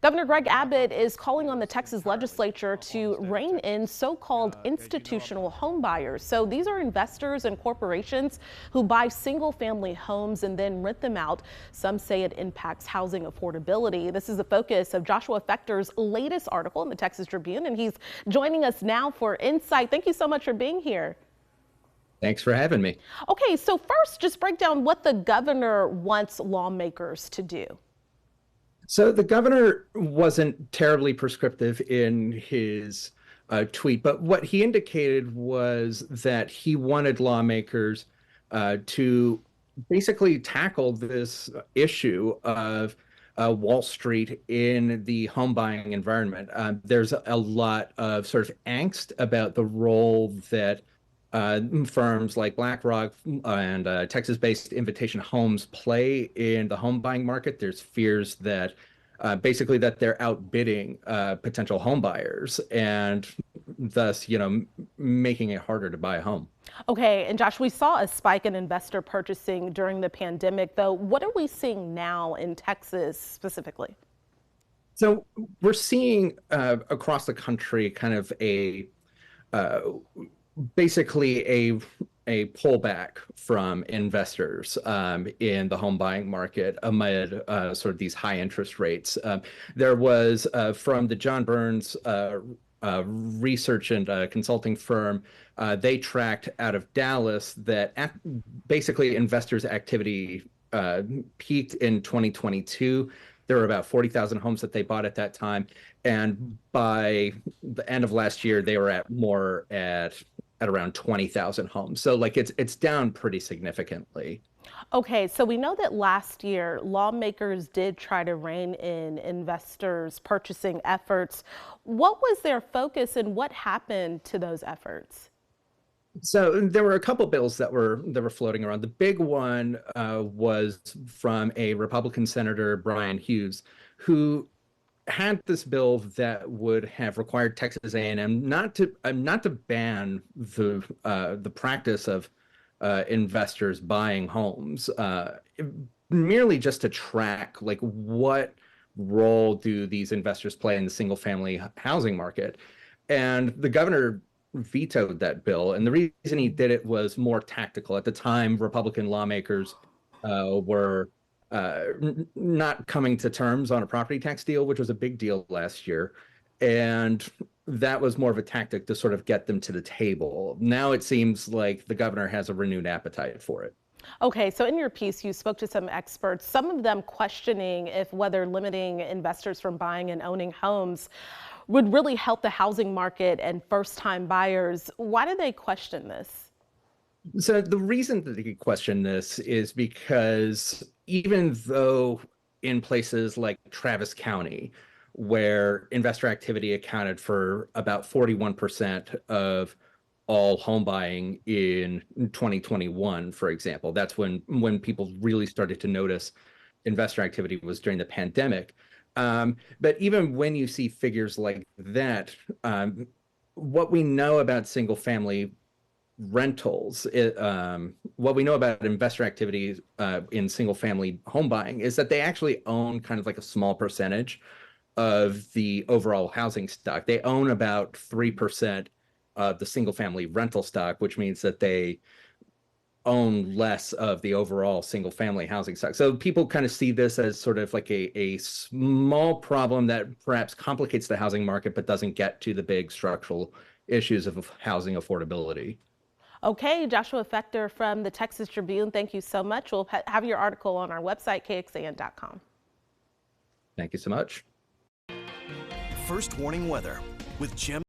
Governor Greg Abbott is calling on the Texas Legislature to rein in so-called institutional home buyers. So these are investors and corporations who buy single-family homes and then rent them out. Some say it impacts housing affordability. This is the focus of Joshua Fechter's latest article in the Texas Tribune, and he's joining us now for insight. Thank you so much for being here. Thanks for having me. Okay, so first, just break down what the governor wants lawmakers to do. So the governor wasn't terribly prescriptive in his tweet, but what he indicated was that he wanted lawmakers to basically tackle this issue of Wall Street in the home buying environment. There's a lot of sort of angst about the role that firms like BlackRock and Texas-based Invitation Homes play in the home buying market. There's fears that basically that they're outbidding potential home buyers and thus, making it harder to buy a home. Okay, and Josh, we saw a spike in investor purchasing during the pandemic, though. What are we seeing now in Texas specifically? So we're seeing across the country kind of basically a pullback from investors in the home buying market amid sort of these high interest rates. There was from the John Burns research and consulting firm, they tracked out of Dallas that basically investors' activity peaked in 2022. There were about 40,000 homes that they bought at that time. And by the end of last year, they were at around 20,000 homes. So it's down pretty significantly. Okay, so we know that last year lawmakers did try to rein in investors' purchasing efforts. What was their focus and what happened to those efforts? So there were a couple bills that were floating around. The big one was from a Republican Senator, Brian Hughes, who had this bill that would have required Texas A&M not to ban the practice of investors buying homes, merely just to track what role do these investors play in the single family housing market. And the governor vetoed that bill, and the reason he did it was more tactical. At the time, Republican lawmakers were not coming to terms on a property tax deal, which was a big deal last year. And that was more of a tactic to sort of get them to the table. Now it seems like the governor has a renewed appetite for it. Okay, so in your piece, you spoke to some experts, some of them questioning if whether limiting investors from buying and owning homes would really help the housing market and first-time buyers. Why do they question this? So the reason that they question this is because even though in places like Travis County, where investor activity accounted for about 41% of all home buying in 2021, for example, that's when people really started to notice investor activity was during the pandemic. But even when you see figures like that, what we know about single family rentals, what we know about investor activity in single family home buying is that they actually own kind of like a small percentage of the overall housing stock. They own about 3% of the single family rental stock, which means that they own less of the overall single family housing stock. So people kind of see this as sort of like a small problem that perhaps complicates the housing market, but doesn't get to the big structural issues of housing affordability. Okay, Joshua Fechter from the Texas Tribune, thank you so much. We'll have your article on our website, kxan.com. Thank you so much. First warning weather with Jim.